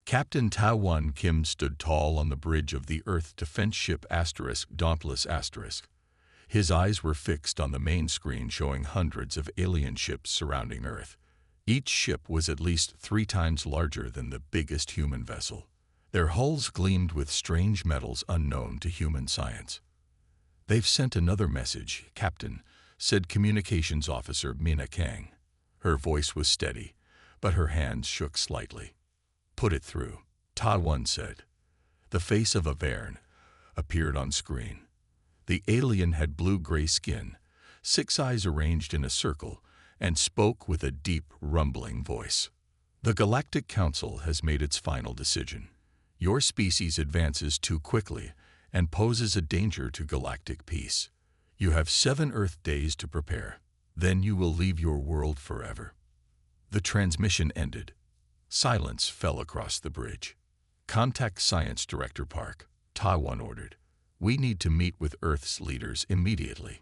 Captain Ta-1 Kim stood tall on the bridge of the Earth defense ship Dauntless. His eyes were fixed on the main screen showing hundreds of alien ships surrounding Earth. Each ship was at least 3 times larger than the biggest human vessel. Their hulls gleamed with strange metals unknown to human science. "They've sent another message, Captain," said Communications Officer Mina Kang. Her voice was steady, but her hands shook slightly. "Put it through," Ta-1 said. The face of a Verne appeared on screen. The alien had blue-gray skin, 6 eyes arranged in a circle, and spoke with a deep, rumbling voice. "The Galactic Council has made its final decision. Your species advances too quickly and poses a danger to galactic peace. You have 7 Earth days to prepare. Then you will leave your world forever." The transmission ended. Silence fell across the bridge. "Contact Science Director Park," Ta-1 ordered. "We need to meet with Earth's leaders immediately."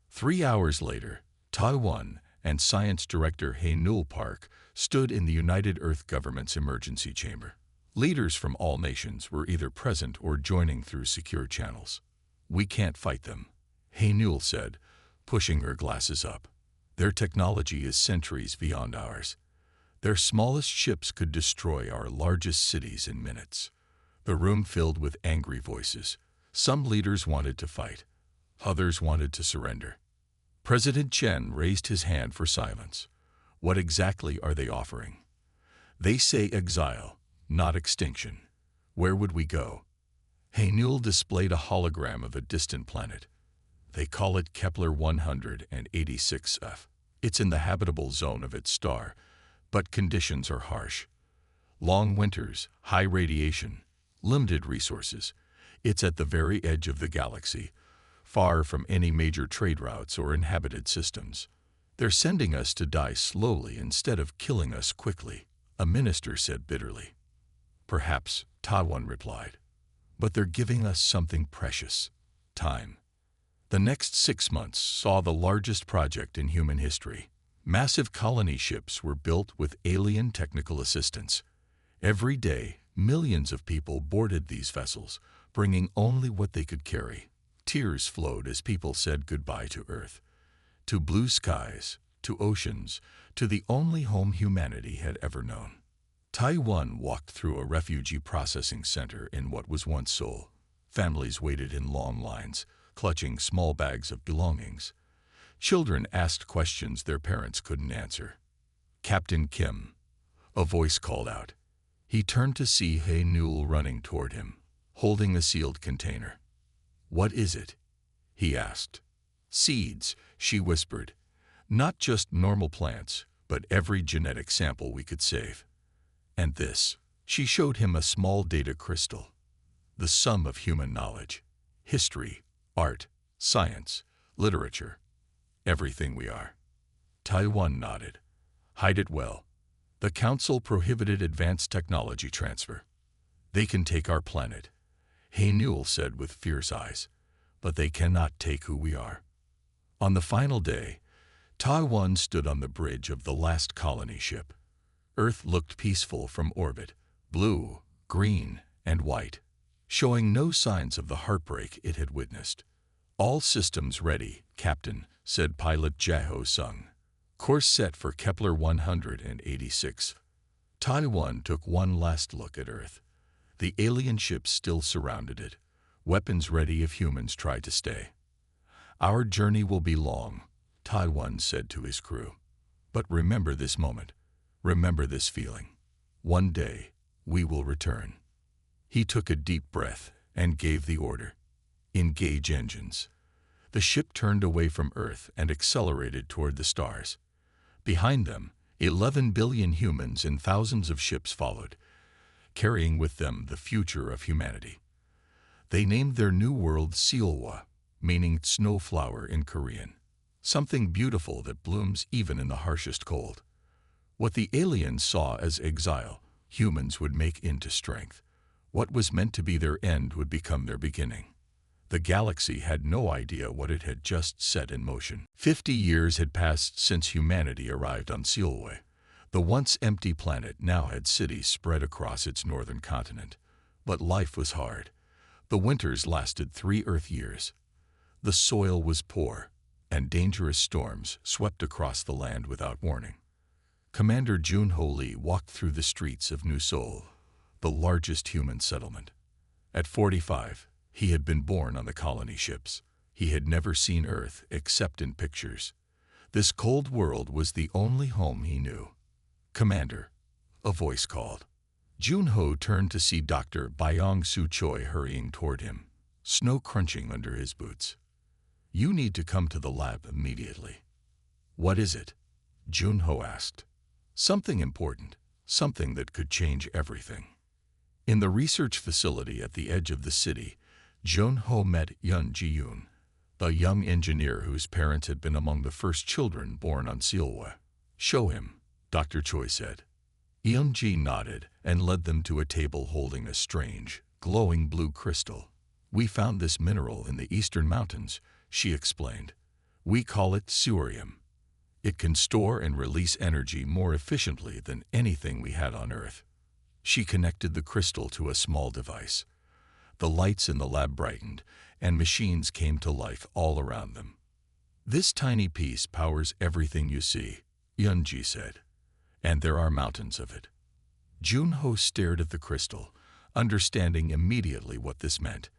3 hours later, Ta-1 and Science Director Hae-Nul Park stood in the United Earth Government's emergency chamber. Leaders from all nations were either present or joining through secure channels. "We can't fight them," Hae-Nul said, pushing her glasses up. "Their technology is centuries beyond ours. Their smallest ships could destroy our largest cities in minutes." The room filled with angry voices. Some leaders wanted to fight. Others wanted to surrender. President Chen raised his hand for silence. "What exactly are they offering?" "They say exile, not extinction. Where would we go?" Hae-Nul displayed a hologram of a distant planet. "They call it Kepler 186f. It's in the habitable zone of its star, but conditions are harsh. Long winters, high radiation, limited resources. It's at the very edge of the galaxy, far from any major trade routes or inhabited systems. They're sending us to die slowly instead of killing us quickly," a minister said bitterly. "Perhaps," Ta-1 replied. "But they're giving us something precious: time." The next 6 months saw the largest project in human history. Massive colony ships were built with alien technical assistance. Every day, millions of people boarded these vessels, bringing only what they could carry. Tears flowed as people said goodbye to Earth, to blue skies, to oceans, to the only home humanity had ever known. Ta-1 walked through a refugee processing center in what was once Seoul. Families waited in long lines, clutching small bags of belongings. Children asked questions their parents couldn't answer. "Captain Kim," a voice called out. He turned to see Hae-Nul running toward him, holding a sealed container. "What is it?" he asked. "Seeds," she whispered. "Not just normal plants, but every genetic sample we could save. And this." She showed him a small data crystal. "The sum of human knowledge. History, art, science, literature. Everything we are." Ta-1 nodded. "Hide it well. The Council prohibited advanced technology transfer. They can take our planet," Hae-Nul said with fierce eyes, "but they cannot take who we are." On the final day, Ta-1 stood on the bridge of the last colony ship. Earth looked peaceful from orbit, blue, green, and white, showing no signs of the heartbreak it had witnessed. "All systems ready, Captain," said pilot Jae-Ho Sung. "Course set for Kepler 186. Ta-1 took one last look at Earth. The alien ships still surrounded it, weapons ready if humans tried to stay. "Our journey will be long," Ta-1 said to his crew. "But remember this moment. Remember this feeling. One day, we will return." He took a deep breath and gave the order. "Engage engines." The ship turned away from Earth and accelerated toward the stars. Behind them, 11 billion humans and thousands of ships followed, carrying with them the future of humanity. They named their new world Seolwa, meaning snowflower in Korean, something beautiful that blooms even in the harshest cold. What the aliens saw as exile, humans would make into strength. What was meant to be their end would become their beginning. The galaxy had no idea what it had just set in motion. 50 years had passed since humanity arrived on Seolwa, The once empty planet now had cities spread across its northern continent. But life was hard. The winters lasted 3 Earth years. The soil was poor, and dangerous storms swept across the land without warning. Commander Jun-Ho Lee walked through the streets of New Seoul, the largest human settlement. At 45, he had been born on the colony ships. He had never seen Earth except in pictures. This cold world was the only home he knew. "Commander," a voice called. Jun-Ho turned to see Dr. Byung-Soo Choi hurrying toward him, snow crunching under his boots. "You need to come to the lab immediately." "What is it?" Jun-Ho asked. "Something important, something that could change everything." In the research facility at the edge of the city, Jun-Ho met Yoon Ji-yoon, the young engineer whose parents had been among the first children born on Seolwa. "Show him," Dr. Choi said. Yoon Ji nodded and led them to a table holding a strange, glowing blue crystal. "We found this mineral in the eastern mountains," she explained. "We call it curium. It can store and release energy more efficiently than anything we had on Earth." She connected the crystal to a small device. The lights in the lab brightened, and machines came to life all around them. "This tiny piece powers everything you see," Yoon Ji said. "And there are mountains of it." Jun-Ho stared at the crystal, understanding immediately what this meant.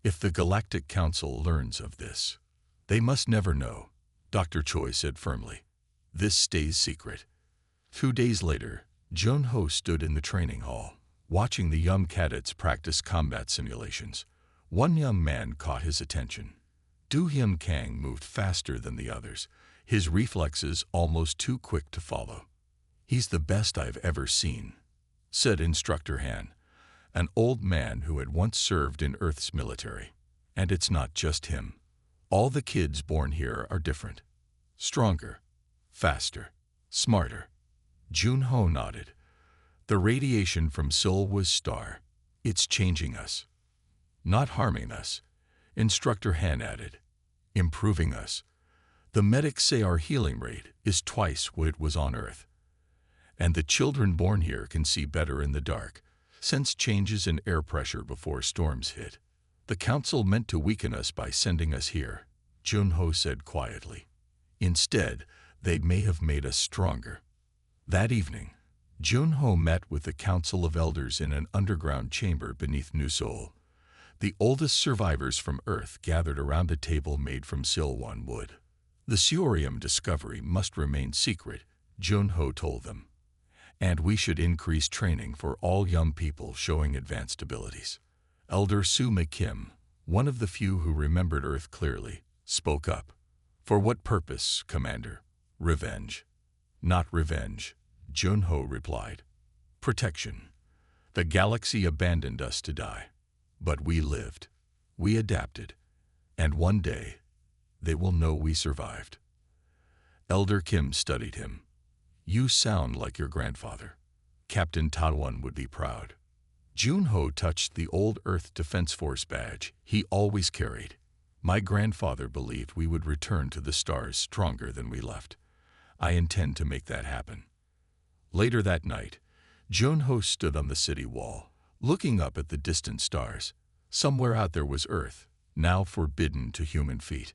If the Galactic Council learns of this, they must never know, Dr. Choi said firmly. "This stays secret." 2 days later, Jun-Ho stood in the training hall, watching the young cadets practice combat simulations. One young man caught his attention. Do-Hyun Kang moved faster than the others, his reflexes almost too quick to follow. "He's the best I've ever seen," said Instructor Han, an old man who had once served in Earth's military. "And it's not just him. All the kids born here are different. Stronger, faster, smarter." Jun-Ho nodded. "The radiation from Seolwa's star, it's changing us. Not harming us," Instructor Han added. "Improving us. The medics say our healing rate is twice what it was on Earth. And the children born here can see better in the dark, sense changes in air pressure before storms hit. The Council meant to weaken us by sending us here," Jun-Ho said quietly. "Instead, they may have made us stronger." That evening, Jun-Ho met with the Council of Elders in an underground chamber beneath New Seoul. The oldest survivors from Earth gathered around a table made from Silwan wood. "The curium discovery must remain secret," Jun-Ho told them. "And we should increase training for all young people showing advanced abilities." Elder Soo-ma Kim, one of the few who remembered Earth clearly, spoke up. "For what purpose, Commander?" "Revenge." "Not revenge," Jun-Ho replied. "Protection. The galaxy abandoned us to die. But we lived. We adapted. And one day, they will know we survived." Elder Kim studied him. "You sound like your grandfather. Captain Tadwan would be proud." Jun-Ho touched the old Earth Defense Force badge he always carried. "My grandfather believed we would return to the stars stronger than we left. I intend to make that happen." Later that night, Jun-Ho stood on the city wall, looking up at the distant stars. Somewhere out there was Earth, now forbidden to human feet.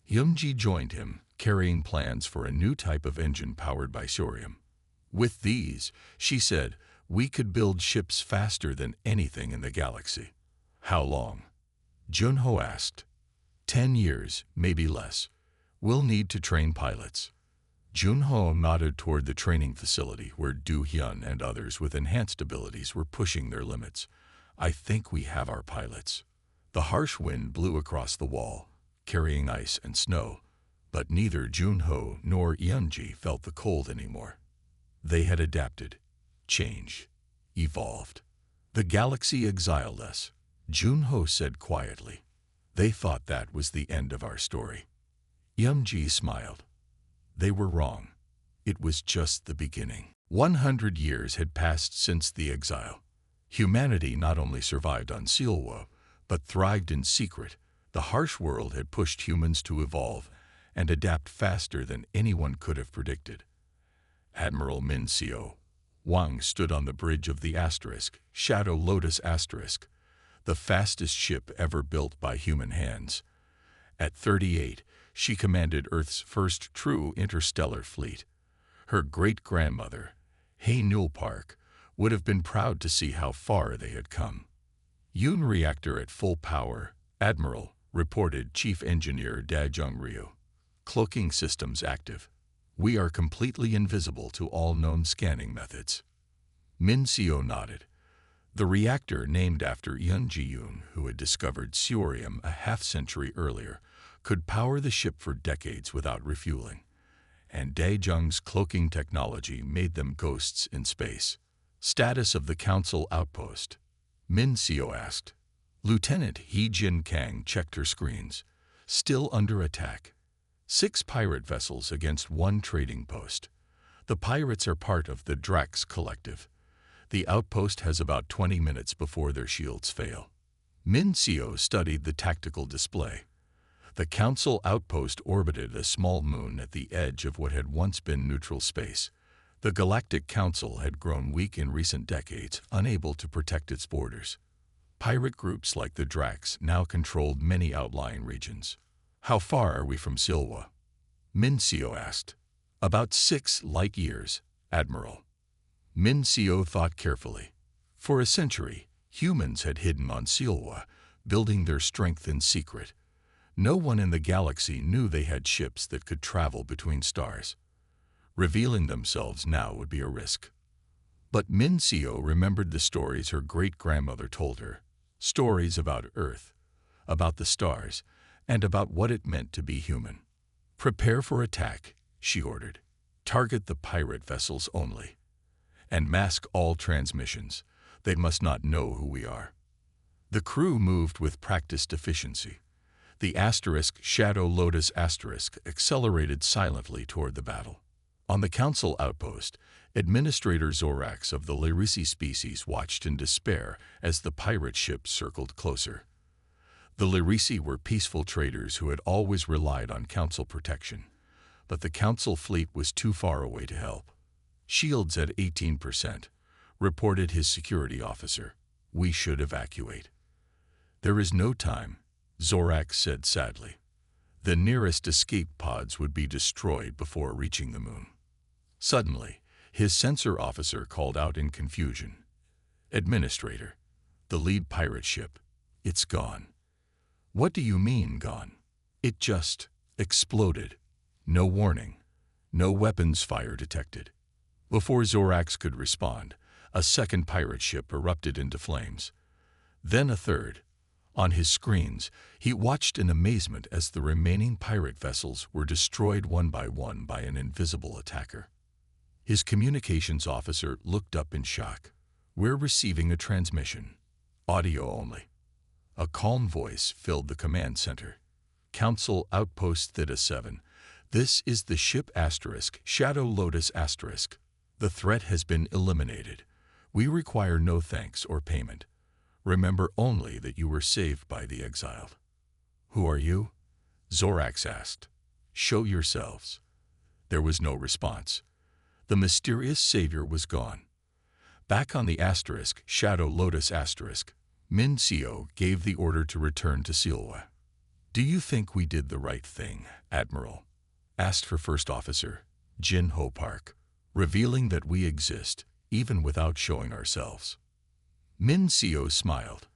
Yoon-ji joined him, carrying plans for a new type of engine powered by curium. "With these," she said, "we could build ships faster than anything in the galaxy." "How long?" Jun-Ho asked. 10 years, maybe less. We'll need to train pilots." Jun-Ho nodded toward the training facility where Do-Hyun and others with enhanced abilities were pushing their limits. "I think we have our pilots." The harsh wind blew across the wall, carrying ice and snow, but neither Jun-Ho nor Yoon-ji felt the cold anymore. They had adapted, changed, evolved. "The galaxy exiled us," Jun-Ho said quietly. "They thought that was the end of our story." Yoon-ji smiled. They were wrong. It was just the beginning. 100 years had passed since the exile. Humanity not only survived on Seolwa, but thrived in secret. The harsh world had pushed humans to evolve and adapt faster than anyone could have predicted. Admiral Min Seo. Wang stood on the bridge of the asterisk, Shadow Lotus asterisk, the fastest ship ever built by human hands. At 38, she commanded Earth's first true interstellar fleet. Her great-grandmother, Hay Newell Park, would have been proud to see how far they had come. Yun reactor at full power, Admiral, reported Chief Engineer Da Jung-ryu. Cloaking systems active. We are completely invisible to all known scanning methods. Min Seo nodded. The reactor named after Yun Ji-yoon, who had discovered curium a half-century earlier, could power the ship for decades without refueling. And Da Jung's cloaking technology made them ghosts in space. Status of the Council outpost. Min Seo asked. Lieutenant He Jin Kang checked her screens. Still under attack. 6 pirate vessels against 1 trading post. The pirates are part of the Drax Collective. The outpost has about 20 minutes before their shields fail. Min Seo studied the tactical display. The Council outpost orbited a small moon at the edge of what had once been neutral space. The Galactic Council had grown weak in recent decades, unable to protect its borders. Pirate groups like the Drax now controlled many outlying regions. How far are we from Silwa? Min Seo asked. About 6 light years, Admiral. Min Seo thought carefully. For a century, humans had hidden on Silwa, building their strength in secret. No one in the galaxy knew they had ships that could travel between stars. Revealing themselves now would be a risk. But Min Seo remembered the stories her great-grandmother told her. Stories about Earth, about the stars, and about what it meant to be human. Prepare for attack, she ordered. Target the pirate vessels only. And mask all transmissions. They must not know who we are. The crew moved with practiced efficiency. The asterisk Shadow Lotus asterisk accelerated silently toward the battle. On the Council outpost, Administrator Zorax of the Lyrisi species watched in despair as the pirate ship circled closer. The Lyrisi were peaceful traders who had always relied on Council protection, but the Council fleet was too far away to help. Shields at 18%, reported his security officer. We should evacuate. There is no time, Zorax said sadly. The nearest escape pods would be destroyed before reaching the moon. Suddenly, his sensor officer called out in confusion. Administrator, the lead pirate ship, it's gone. What do you mean, gone? It just exploded. No warning. No weapons fire detected. Before Zorax could respond, a second pirate ship erupted into flames. Then a third. On his screens, he watched in amazement as the remaining pirate vessels were destroyed one by an invisible attacker. His communications officer looked up in shock. We're receiving a transmission. Audio only. A calm voice filled the command center. Council Outpost Theta 7. This is the ship asterisk Shadow Lotus asterisk. The threat has been eliminated. We require no thanks or payment. Remember only that you were saved by the Exiled. Who are you? Zorax asked. Show yourselves. There was no response. The mysterious savior was gone. Back on the asterisk Shadow Lotus asterisk, Min Seo gave the order to return to Silwa. Do you think we did the right thing, Admiral? Asked her first officer, Jin Ho Park, revealing that we exist, even without showing ourselves. Min Seo smiled.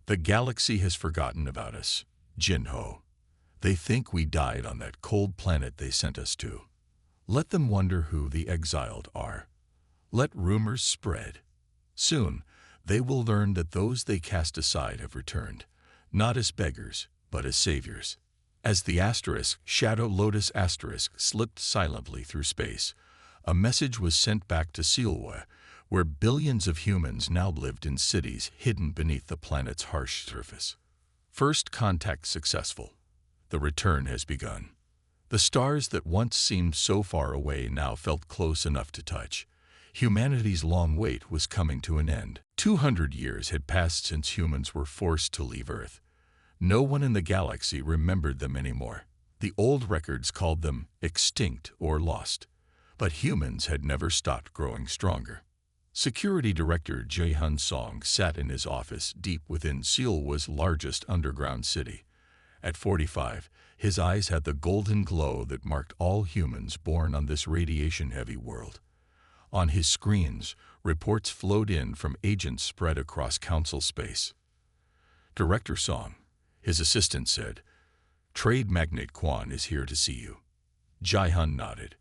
The galaxy has forgotten about us, Jin Ho. They think we died on that cold planet they sent us to. Let them wonder who the Exiled are. Let rumors spread. Soon, they will learn that those they cast aside have returned, not as beggars, but as saviors. As the asterisk Shadow Lotus asterisk slipped silently through space, a message was sent back to Silwa, where billions of humans now lived in cities hidden beneath the planet's harsh surface. First contact successful. The return has begun. The stars that once seemed so far away now felt close enough to touch. Humanity's long wait was coming to an end. 200 years had passed since humans were forced to leave Earth. No one in the galaxy remembered them anymore. The old records called them extinct or lost. But humans had never stopped growing stronger. Security Director Jae-hun Song sat in his office deep within Seoul's largest underground city. At 45, his eyes had the golden glow that marked all humans born on this radiation-heavy world. On his screens, reports flowed in from agents spread across council space. Director Song, his assistant said, "Trade magnate Kwon is here to see you." Jae-hun nodded.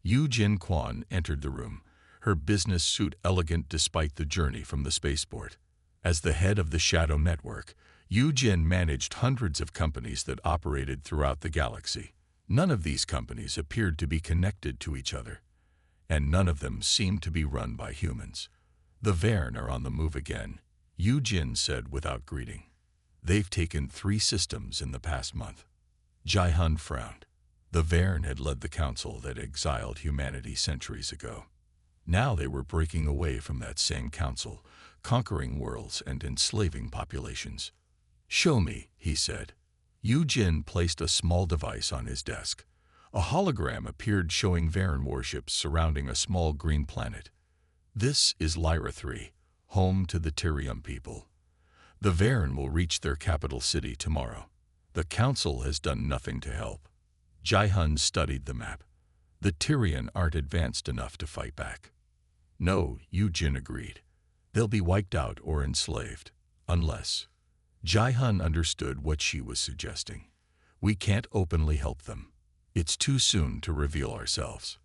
Yoo Jin Kwon entered the room, her business suit elegant despite the journey from the spaceport. As the head of the Shadow Network, Yoo Jin managed hundreds of companies that operated throughout the galaxy. None of these companies appeared to be connected to each other, and none of them seemed to be run by humans. "The Verne are on the move again," Yoo Jin said without greeting. "They've taken 3 systems in the past month." Jae-hun frowned. The Verne had led the council that exiled humanity centuries ago. Now they were breaking away from that same council, conquering worlds and enslaving populations. "Show me," he said. Yoo Jin placed a small device on his desk. A hologram appeared showing Verne warships surrounding a small green planet. "This is Lyra 3, home to the Tyrium people. The Verne will reach their capital city tomorrow. The council has done nothing to help." Jae-hun studied the map. "The Tyrian aren't advanced enough to fight back." "No," Yoo Jin agreed. "They'll be wiped out or enslaved, unless—" Jae-hun understood what she was suggesting. "We can't openly help them. It's too soon to reveal ourselves."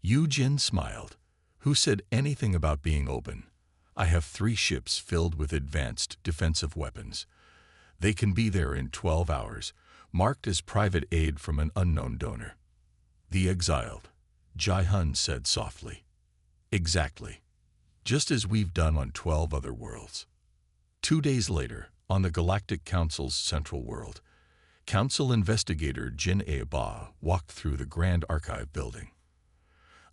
Yoo Jin smiled. "Who said anything about being open? I have 3 ships filled with advanced defensive weapons. They can be there in 12 hours, marked as private aid from an unknown donor." "The Exiled," Jae-hun said softly. "Exactly. Just as we've done on 12 other worlds." 2 days later, on the Galactic Council's central world, Council investigator Jin-A Ba walked through the Grand Archive building.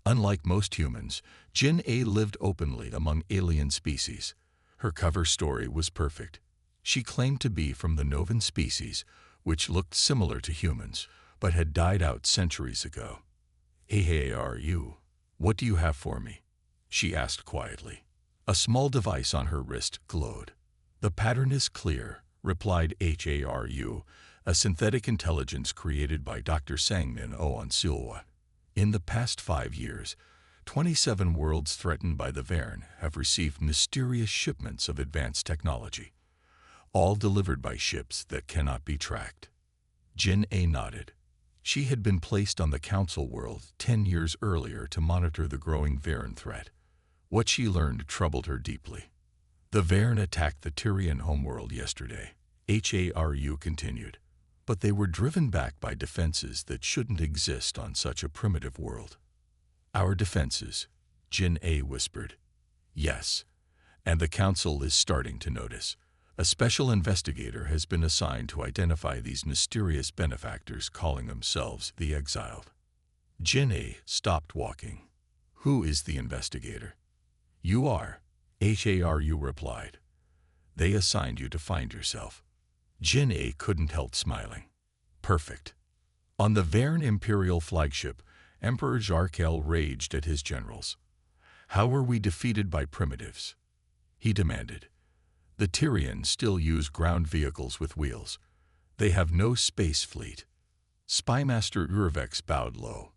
Unlike most humans, Jin-A lived openly among alien species. Her cover story was perfect. She claimed to be from the Novan species, which looked similar to humans, but had died out centuries ago. "Hey, are you? What do you have for me?" she asked quietly. A small device on her wrist glowed. "The pattern is clear," replied HARU, a synthetic intelligence created by Dr. Sang-min Oh on Silwa. "In the past 5 years, 27 worlds threatened by the Verne have received mysterious shipments of advanced technology, all delivered by ships that cannot be tracked." Jin-A nodded. She had been placed on the Council world 10 years earlier to monitor the growing Verne threat. What she learned troubled her deeply. "The Verne attacked the Tyrian homeworld yesterday," HARU continued. "But they were driven back by defenses that shouldn't exist on such a primitive world." "Our defenses," Jin-A whispered. "Yes, and the Council is starting to notice. A special investigator has been assigned to identify these mysterious benefactors calling themselves the Exiled." Jin-A stopped walking. "Who is the investigator?" "You are," HARU replied. "They assigned you to find yourself." Jin-A couldn't help smiling. "Perfect." On the Verne Imperial flagship, Emperor Jarkel raged at his generals. "How were we defeated by primitives?" he demanded. "The Tyrians still use ground vehicles with wheels. They have no space fleet." Spymaster Urvex bowed low.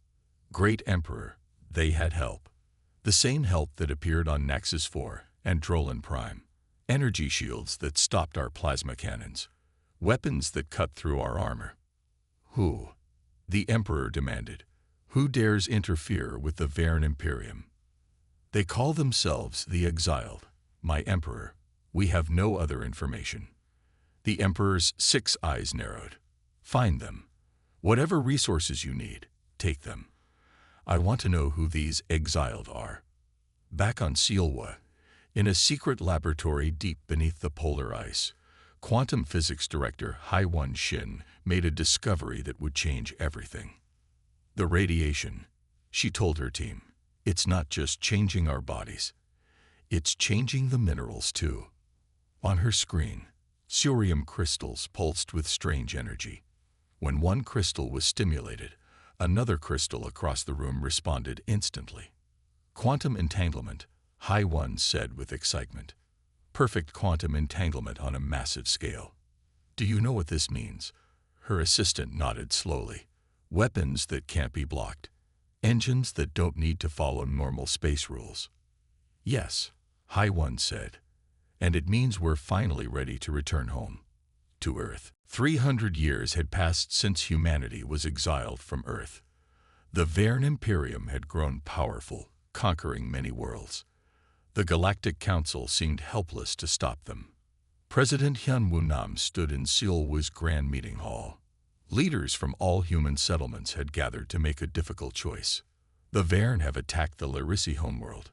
"Great Emperor, they had help. The same help that appeared on Naxos 4 and Drolan Prime. Energy shields that stopped our plasma cannons. Weapons that cut through our armor." "Who?" the Emperor demanded. "Who dares interfere with the Verne Imperium?" "They call themselves the Exiled, my Emperor. We have no other information." The Emperor's 6 eyes narrowed. "Find them. Whatever resources you need, take them. I want to know who these Exiled are." Back on Silwa, in a secret laboratory deep beneath the polar ice, Quantum Physics Director Hai-Won Shin made a discovery that would change everything. "The radiation," she told her team. "It's not just changing our bodies. It's changing the minerals too." On her screen, cerium crystals pulsed with strange energy. When one crystal was stimulated, Another crystal across the room responded instantly. Quantum entanglement, High One said with excitement. Perfect quantum entanglement on a massive scale. Do you know what this means? Her assistant nodded slowly. Weapons that can't be blocked. Engines that don't need to follow normal space rules. Yes, High One said. And it means we're finally ready to return home. To Earth. 300 years had passed since humanity was exiled from Earth. The Verne Imperium had grown powerful, conquering many worlds. The Galactic Council seemed helpless to stop them. President Hyun Woo-nam stood in Seoul's Grand Meeting Hall. Leaders from all human settlements had gathered to make a difficult choice. The Verne have attacked the Lyrisi homeworld,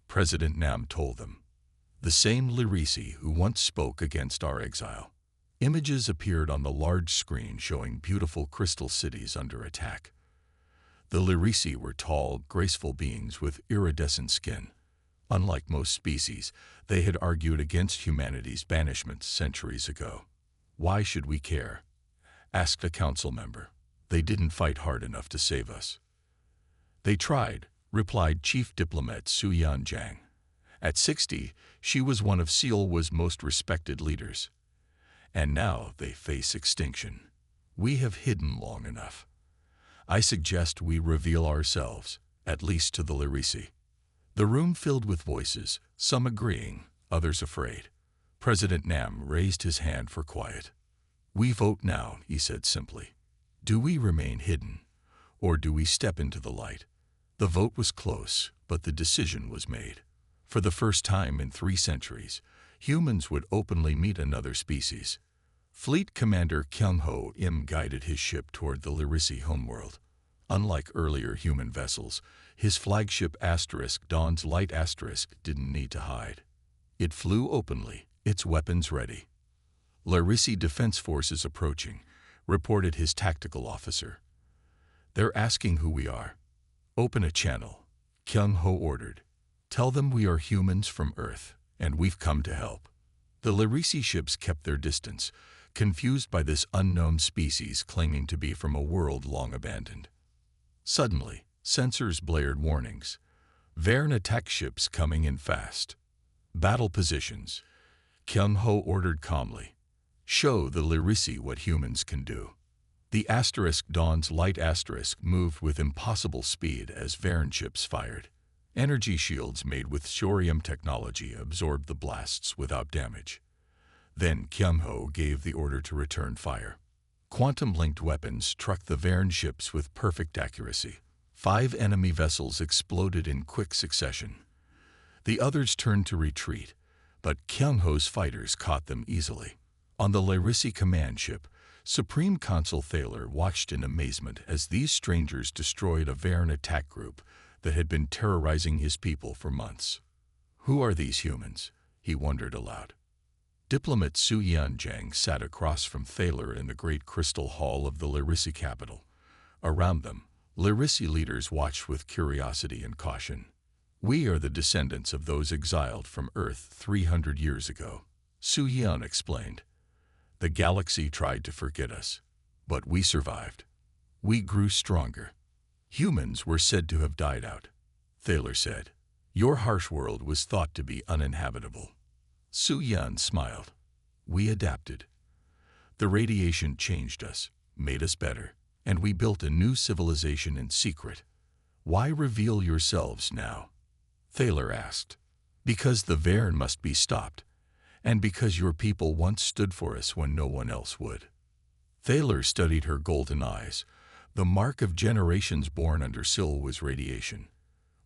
President Nam told them. The same Lyrisi who once spoke against our exile. Images appeared on the large screen showing beautiful crystal cities under attack. The Lyrisi were tall, graceful beings with iridescent skin. Unlike most species, they had argued against humanity's banishment centuries ago. Why should we care? Asked a council member. They didn't fight hard enough to save us. They tried, replied Chief Diplomat Soo-yeon Jang. At 60, she was one of Seoul's most respected leaders. And now they face extinction. We have hidden long enough. I suggest we reveal ourselves, at least to the Lyrisi. The room filled with voices, some agreeing, others afraid. President Nam raised his hand for quiet. We vote now, he said simply. Do we remain hidden, or do we step into the light? The vote was close, but the decision was made. For the first time in 3 centuries, humans would openly meet another species. Fleet Commander Kyung-ho Im guided his ship toward the Lyrisi homeworld. Unlike earlier human vessels, his flagship Dawn's Light didn't need to hide. It flew openly, its weapons ready. Lyrisi Defense Forces approaching, reported his tactical officer. They're asking who we are. Open a channel, Kyung-ho ordered. Tell them we are humans from Earth, and we've come to help. The Lyrisi ships kept their distance, confused by this unknown species claiming to be from a world long abandoned. Suddenly, sensors blared warnings. Verne attack ships coming in fast. Battle positions. Kyung-ho ordered calmly. Show the Lyrisi what humans can do. The Dawn's Light moved with impossible speed as Verne ships fired. Energy shields made with thorium technology absorbed the blasts without damage. Then Kyung-ho gave the order to return fire. Quantum-linked weapons struck the Verne ships with perfect accuracy. 5 enemy vessels exploded in quick succession. The others turned to retreat, but Kyung-ho's fighters caught them easily. On the Lyrisi command ship, Supreme Consul Thaler watched in amazement as these strangers destroyed a Verne attack group that had been terrorizing his people for months. Who are these humans? He wondered aloud. Diplomat Soo-yeon Jang sat across from Thaler in the great crystal hall of the Lyrisi capital. Around them, Lyrisi leaders watched with curiosity and caution. We are the descendants of those exiled from Earth 300 years ago, Soo-yeon explained. The galaxy tried to forget us, but we survived. We grew stronger. Humans were said to have died out, Thaler said. Your harsh world was thought to be uninhabitable. Soo-yeon smiled. We adapted. The radiation changed us, made us better, and we built a new civilization in secret. Why reveal yourselves now? Thaler asked. Because the Verne must be stopped, and because your people once stood for us when no one else would. Thaler studied her golden eyes. The mark of generations born under Seoul's radiation.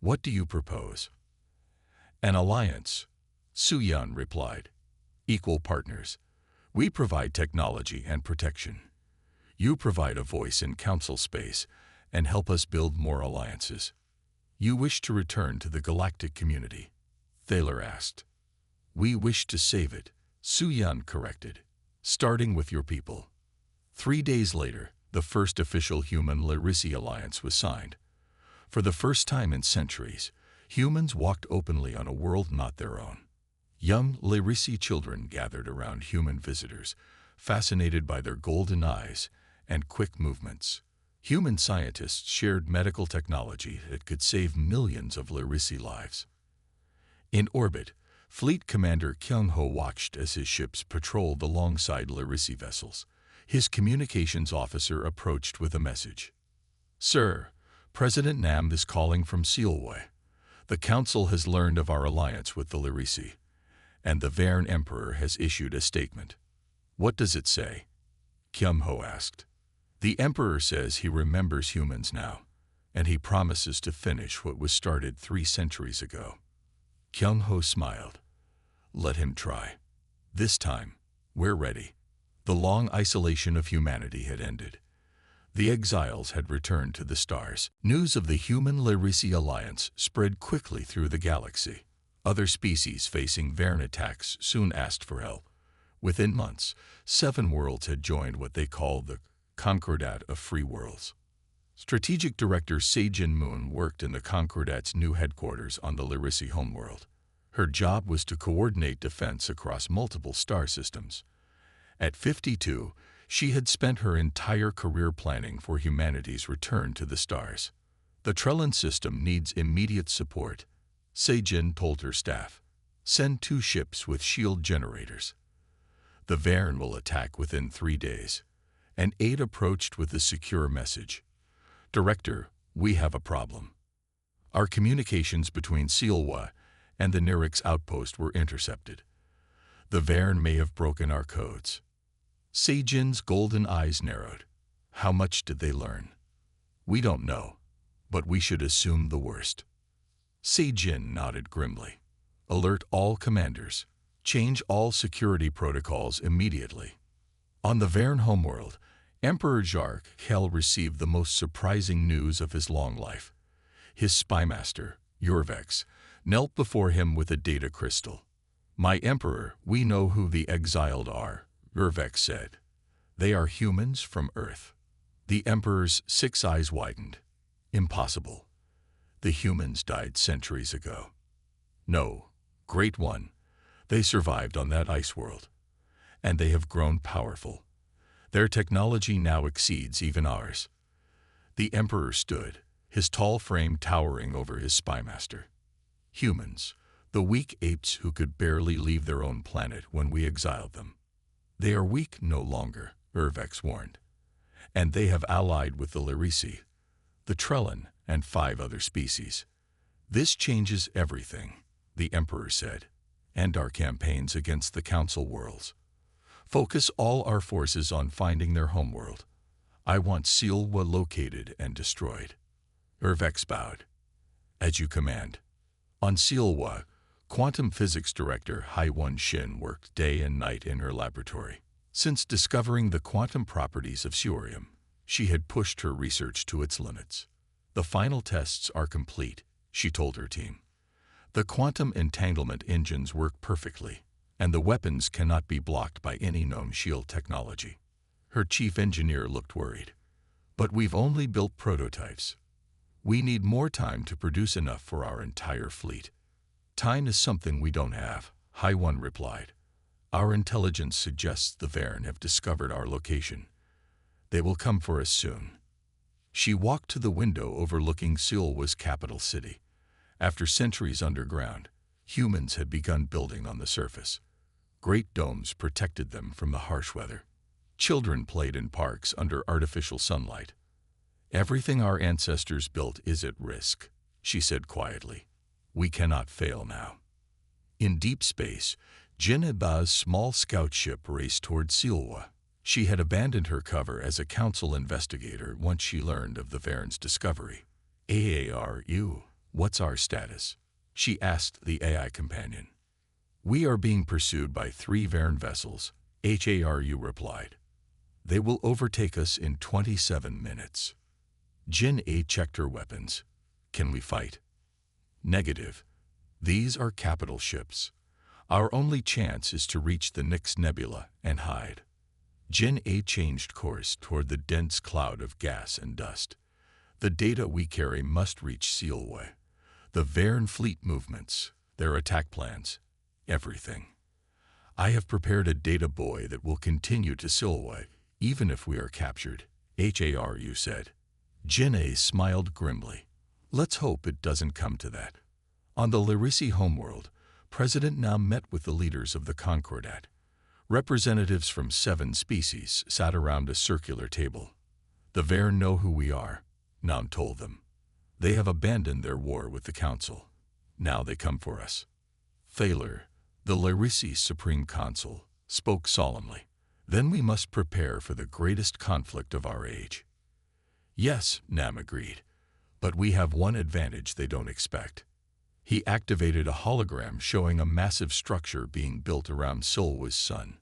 What do you propose? An alliance, Soo-yeon replied. Equal partners. We provide technology and protection. You provide a voice in council space and help us build more alliances. You wish to return to the galactic community? Thaler asked. We wish to save it, Soo-yeon corrected. Starting with your people. 3 days later, the first official human-Lyrisi alliance was signed. For the first time in centuries, humans walked openly on a world not their own. Young Lyrisi children gathered around human visitors, fascinated by their golden eyes and quick movements. Human scientists shared medical technology that could save millions of Larissi lives. In orbit, Fleet Commander Kyung-ho watched as his ships patrolled alongside Larissi vessels. His communications officer approached with a message. "Sir, President Nam is calling from Sealway. The Council has learned of our alliance with the Larissi, and the Varen Emperor has issued a statement." "What does it say?" Kyung-ho asked. "The Emperor says he remembers humans now, and he promises to finish what was started 3 centuries ago." Kyung-ho smiled. "Let him try. This time, we're ready." The long isolation of humanity had ended. The exiles had returned to the stars. News of the human-Larissi alliance spread quickly through the galaxy. Other species facing Varen attacks soon asked for help. Within months, 7 worlds had joined what they called the Concordat of Free Worlds. Strategic Director Se-Jin Moon worked in the Concordat's new headquarters on the Larissi homeworld. Her job was to coordinate defense across multiple star systems. At 52, she had spent her entire career planning for humanity's return to the stars. "The Trellin system needs immediate support," Se-Jin told her staff. "Send 2 ships with shield generators. The Varen will attack within 3 days." An aide approached with a secure message. "Director, we have a problem. Our communications between Sealwa and the Nirix outpost were intercepted. The Varen may have broken our codes." Se-Jin's golden eyes narrowed. "How much did they learn?" "We don't know, but we should assume the worst." Se-Jin nodded grimly. "Alert all commanders. Change all security protocols immediately." On the Varen homeworld, Emperor Jark Hel received the most surprising news of his long life. His spymaster, Urvex, knelt before him with a data crystal. "My Emperor, we know who the Exiled are," Urvex said. "They are humans from Earth." The Emperor's 6 eyes widened. "Impossible. The humans died centuries ago." "No, Great One. They survived on that ice world. And they have grown powerful. Their technology now exceeds even ours." The Emperor stood, his tall frame towering over his spymaster. "Humans, the weak apes who could barely leave their own planet when we exiled them. They are weak no longer," Urvex warned. "And they have allied with the Larissi, the Trellin, and 5 other species. This changes everything," the Emperor said, "and our campaigns against the Council worlds. Focus all our forces on finding their homeworld. I want Sealwa located and destroyed." Urvex bowed. "As you command." On Sealwa, Quantum Physics Director Hai-Won Shin worked day and night in her laboratory. Since discovering the quantum properties of curium, she had pushed her research to its limits. "The final tests are complete," she told her team. "The quantum entanglement engines work perfectly, and the weapons cannot be blocked by any known shield technology." Her chief engineer looked worried. "But we've only built prototypes. We need more time to produce enough for our entire fleet." "Time is something we don't have," Hai-Won replied. "Our intelligence suggests the Varen have discovered our location. They will come for us soon." She walked to the window overlooking Sealwa's capital city. After centuries underground, humans had begun building on the surface. Great domes protected them from the harsh weather. Children played in parks under artificial sunlight. "Everything our ancestors built is at risk," she said quietly. "We cannot fail now." In deep space, Jin Eba's small scout ship raced toward Sealwa. She had abandoned her cover as a council investigator once she learned of the Varen's discovery. "AARU, what's our status?" she asked the AI companion. "We are being pursued by 3 Varen vessels," HARU replied. "They will overtake us in 27 minutes. Jin A checked her weapons. "Can we fight?" "Negative. These are capital ships. Our only chance is to reach the Nyx Nebula and hide." Jin A changed course toward the dense cloud of gas and dust. "The data we carry must reach Sealway. The Varen fleet movements, their attack plans, everything. I have prepared a data buoy that will continue to Sealway, even if we are captured," HARU said. Jin'e smiled grimly. Let's hope it doesn't come to that. On the Larissi homeworld, President now met with the leaders of the Concordat. Representatives from 7 species sat around a circular table. The Varen know who we are, Nam told them. They have abandoned their war with the Council. Now they come for us. Thaler, the Larissi Supreme Consul, spoke solemnly. Then we must prepare for the greatest conflict of our age. Yes, Nam agreed, but we have one advantage they don't expect. He activated a hologram showing a massive structure being built around Silwa's sun.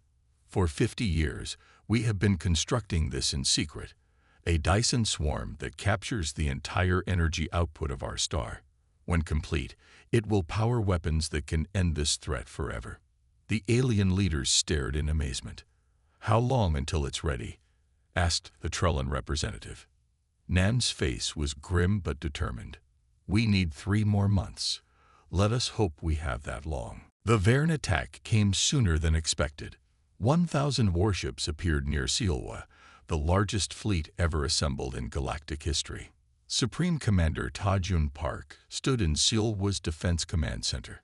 For 50 years, we have been constructing this in secret, a Dyson swarm that captures the entire energy output of our star. When complete, it will power weapons that can end this threat forever. The alien leaders stared in amazement. How long until it's ready? Asked the Trellan representative. Nam's face was grim but determined. We need 3 more months. Let us hope we have that long. The Varen attack came sooner than expected. 1,000 warships appeared near Silwa, the largest fleet ever assembled in galactic history. Supreme Commander Tajun Park stood in Silwa's Defense Command Center.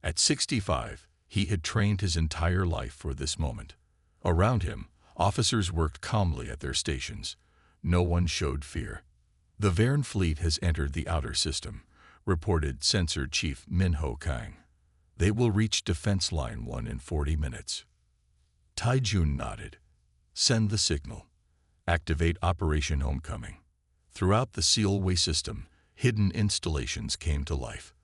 At 65, he had trained his entire life for this moment. Around him, officers worked calmly at their stations. No one showed fear. The Varen fleet has entered the outer system, reported Sensor Chief Minho Kang. They will reach Defense Line 1 in 40 minutes. Taijun nodded. Send the signal. Activate Operation Homecoming. Throughout the Sealway system, hidden installations came to life.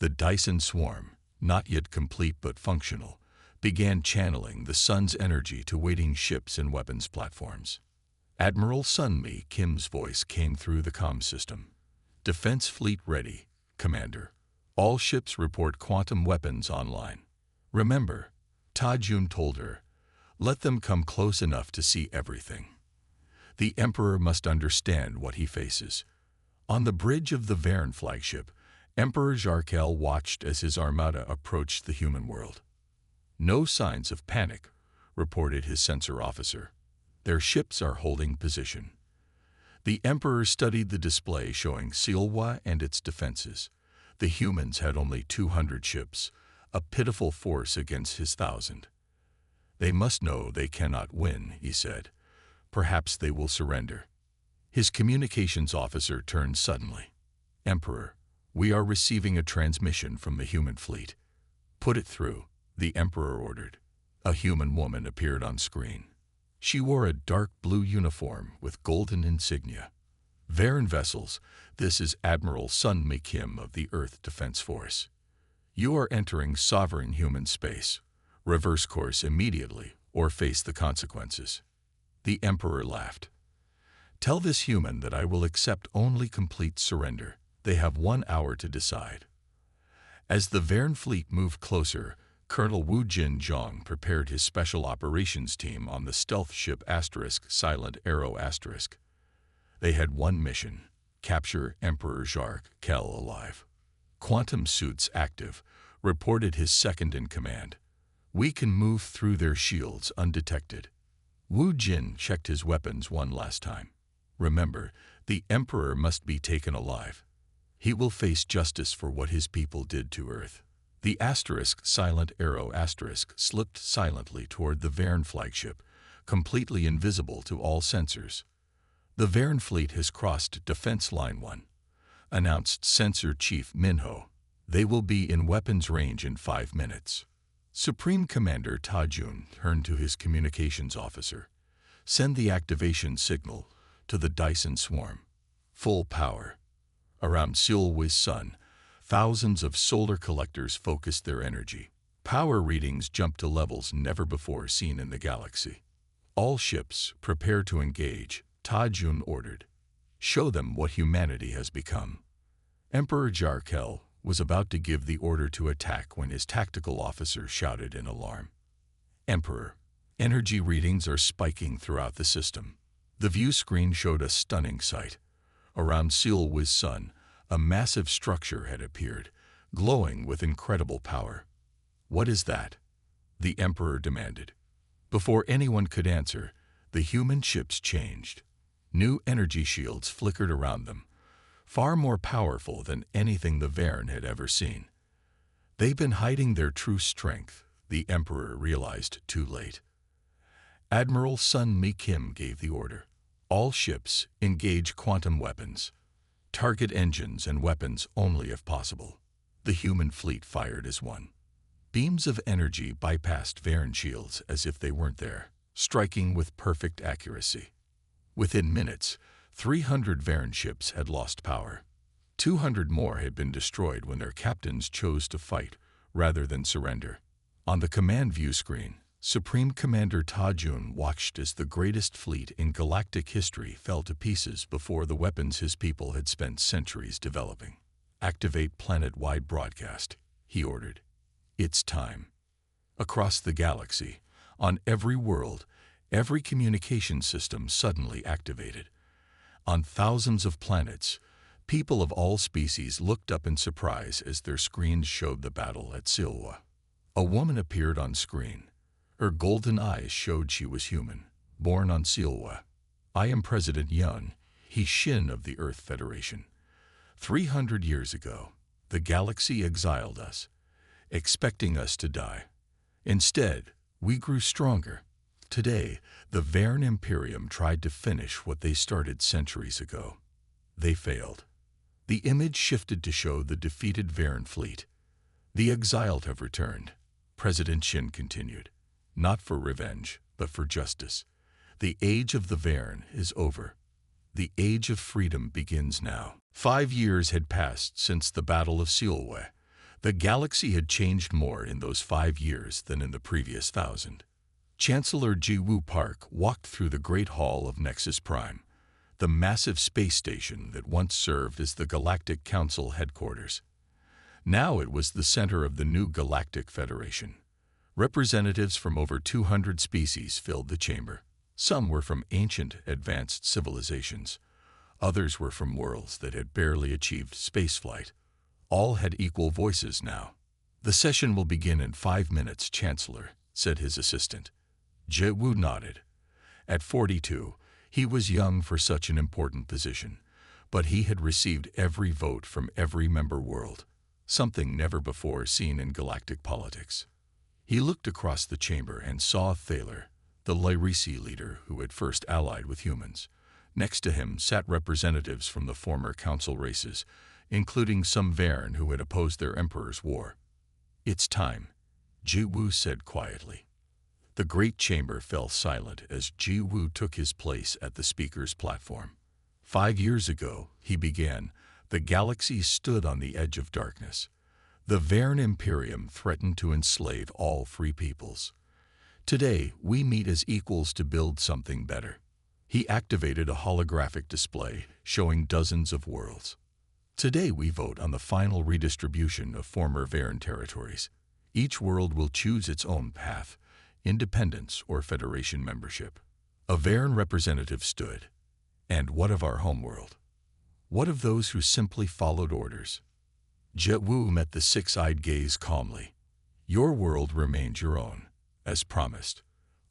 The Dyson swarm, not yet complete but functional, began channeling the sun's energy to waiting ships and weapons platforms. Admiral Sunmi Kim's voice came through the comm system. Defense fleet ready, Commander. All ships report quantum weapons online. Remember, Tajun told her, let them come close enough to see everything. The Emperor must understand what he faces. On the bridge of the Varen flagship, Emperor Jarkel watched as his armada approached the human world. No signs of panic, reported his sensor officer. Their ships are holding position. The Emperor studied the display showing Silwa and its defenses. The humans had only 200 ships, a pitiful force against his 1,000. They must know they cannot win, he said. Perhaps they will surrender. His communications officer turned suddenly. Emperor, we are receiving a transmission from the human fleet. Put it through, the Emperor ordered. A human woman appeared on screen. She wore a dark blue uniform with golden insignia. Varen vessels, this is Admiral Sunmi Kim of the Earth Defense Force. You are entering sovereign human space. Reverse course immediately or face the consequences. The Emperor laughed. Tell this human that I will accept only complete surrender. They have 1 hour to decide. As the Varen fleet moved closer, Colonel Wu Jin-jong prepared his special operations team on the stealth ship Silent Arrow *. They had one mission, capture Emperor Jarkel alive. Quantum suits active, reported his second-in-command. We can move through their shields undetected. Wu Jin checked his weapons one last time. Remember, the Emperor must be taken alive. He will face justice for what his people did to Earth. The Silent Arrow slipped silently toward the Varen flagship, completely invisible to all sensors. The Varen fleet has crossed Defense Line 1, announced Sensor Chief Minho. They will be in weapons range in 5 minutes. Supreme Commander Tajun turned to his communications officer. Send the activation signal to the Dyson swarm. Full power. Around Silwa's sun, thousands of solar collectors focused their energy. Power readings jumped to levels never before seen in the galaxy. All ships, prepare to engage, Tajun ordered. Show them what humanity has become. Emperor Jarkel was about to give the order to attack when his tactical officer shouted in alarm. Emperor, energy readings are spiking throughout the system. The view screen showed a stunning sight. Around Silwa's sun, a massive structure had appeared, glowing with incredible power. What is that? The Emperor demanded. Before anyone could answer, the human ships changed. New energy shields flickered around them, far more powerful than anything the Varen had ever seen. They'd been hiding their true strength, the Emperor realized too late. Admiral Sun Mi Kim gave the order. All ships engage quantum weapons. Target engines and weapons only if possible. The human fleet fired as one. Beams of energy bypassed Varen shields as if they weren't there, striking with perfect accuracy. Within minutes, 300 Varen ships had lost power. 200 more had been destroyed when their captains chose to fight rather than surrender. On the command view screen, Supreme Commander Ta Jun watched as the greatest fleet in galactic history fell to pieces before the weapons his people had spent centuries developing. "Activate planet-wide broadcast," he ordered. "It's time." Across the galaxy, on every world, every communication system suddenly activated. On thousands of planets, people of all species looked up in surprise as their screens showed the battle at Silwa. A woman appeared on screen. Her golden eyes showed she was human, born on Silwa. "I am President Yun, He Shin of the Earth Federation. 300 years ago, the galaxy exiled us, expecting us to die. Instead, we grew stronger. Today, the Varen Imperium tried to finish what they started centuries ago. They failed." The image shifted to show the defeated Varen fleet. "The exiled have returned," President Shin continued. "Not for revenge, but for justice. The age of the Varen is over. The age of freedom begins now." 5 years had passed since the Battle of Silwa. The galaxy had changed more in those 5 years than in the previous 1,000. Chancellor Jiwu Park walked through the Great Hall of Nexus Prime, the massive space station that once served as the Galactic Council headquarters. Now it was the center of the new Galactic Federation. Representatives from over 200 species filled the chamber. Some were from ancient, advanced civilizations. Others were from worlds that had barely achieved spaceflight. All had equal voices now. "The session will begin in 5 minutes, Chancellor," said his assistant. Jiwu nodded. At 42, he was young for such an important position, but he had received every vote from every member world, something never before seen in galactic politics. He looked across the chamber and saw Thaler, the Lyrisi leader who had first allied with humans. Next to him sat representatives from the former council races, including some Varen who had opposed their emperor's war. "It's time," Jiwu said quietly. The great chamber fell silent as Jiwu took his place at the speaker's platform. 5 years ago, he began, the galaxy stood on the edge of darkness. The Varen Imperium threatened to enslave all free peoples. Today, we meet as equals to build something better. He activated a holographic display showing dozens of worlds. Today, we vote on the final redistribution of former Varen territories. Each world will choose its own path, independence or Federation membership. A Varen representative stood. "And what of our homeworld? What of those who simply followed orders?" Jiwu met the six-eyed gaze calmly. "Your world remains your own, as promised.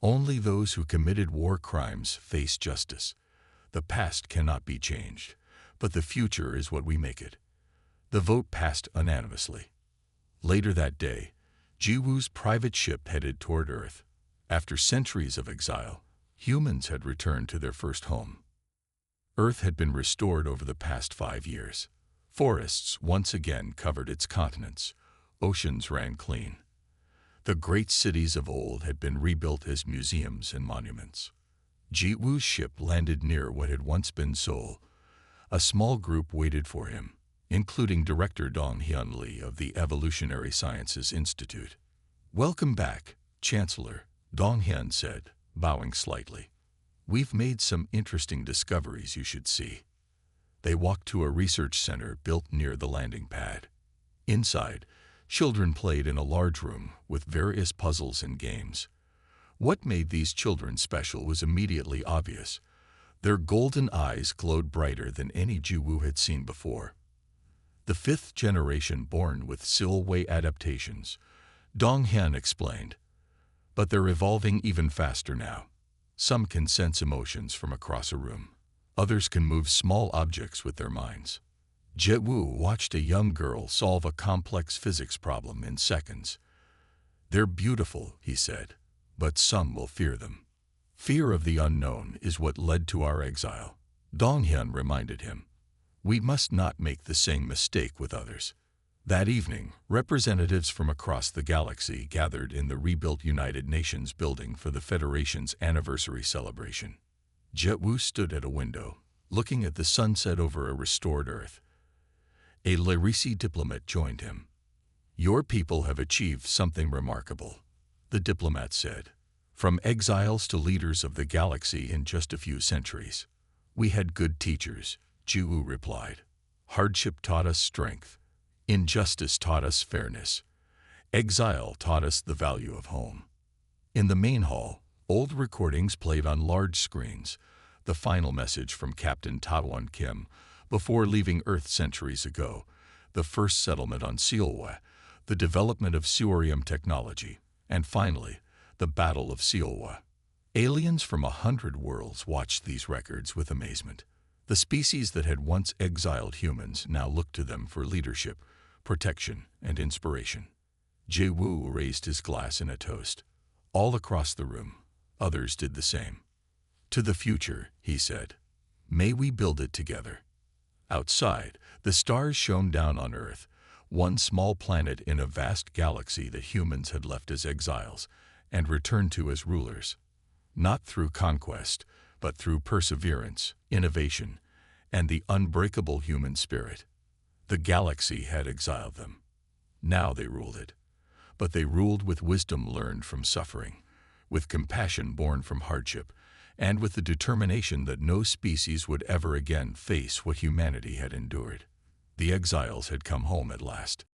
Only those who committed war crimes face justice. The past cannot be changed, but the future is what we make it." The vote passed unanimously. Later that day, Jiwu's private ship headed toward Earth. After centuries of exile, humans had returned to their first home. Earth had been restored over the past 5 years. Forests once again covered its continents. Oceans ran clean. The great cities of old had been rebuilt as museums and monuments. Jiwu's ship landed near what had once been Seoul. A small group waited for him, including Director Dong Hyun Lee of the Evolutionary Sciences Institute. "Welcome back, Chancellor," Dong Hyun said, bowing slightly. "We've made some interesting discoveries you should see." They walked to a research center built near the landing pad. Inside, children played in a large room with various puzzles and games. What made these children special was immediately obvious. Their golden eyes glowed brighter than any Jiwu had seen before. The 5th generation born with Silway adaptations, Dong Hyun explained. But they're evolving even faster now. Some can sense emotions from across a room. Others can move small objects with their minds. Wu watched a young girl solve a complex physics problem in seconds. "They're beautiful," he said, "but some will fear them." Fear of the unknown is what led to our exile. Donghyun reminded him, "We must not make the same mistake with others." That evening, representatives from across the galaxy gathered in the rebuilt United Nations building for the Federation's anniversary celebration. Wu stood at a window, looking at the sunset over a restored Earth. A Larisi diplomat joined him. "Your people have achieved something remarkable," the diplomat said. "From exiles to leaders of the galaxy in just a few centuries." "We had good teachers," Wu replied. "Hardship taught us strength. Injustice taught us fairness. Exile taught us the value of home." In the main hall, old recordings played on large screens, the final message from Captain Taewon Kim before leaving Earth centuries ago, the first settlement on Seolwa, the development of Seorium technology, and finally, the Battle of Seolwa. Aliens from 100 worlds watched these records with amazement. The species that had once exiled humans now looked to them for leadership, protection, and inspiration. Wu raised his glass in a toast. All across the room, others did the same. "To the future," he said. "May we build it together." Outside, the stars shone down on Earth, one small planet in a vast galaxy that humans had left as exiles and returned to as rulers. Not through conquest, but through perseverance, innovation, and the unbreakable human spirit. The galaxy had exiled them. Now they ruled it. But they ruled with wisdom learned from suffering, with compassion born from hardship, and with the determination that no species would ever again face what humanity had endured. The exiles had come home at last.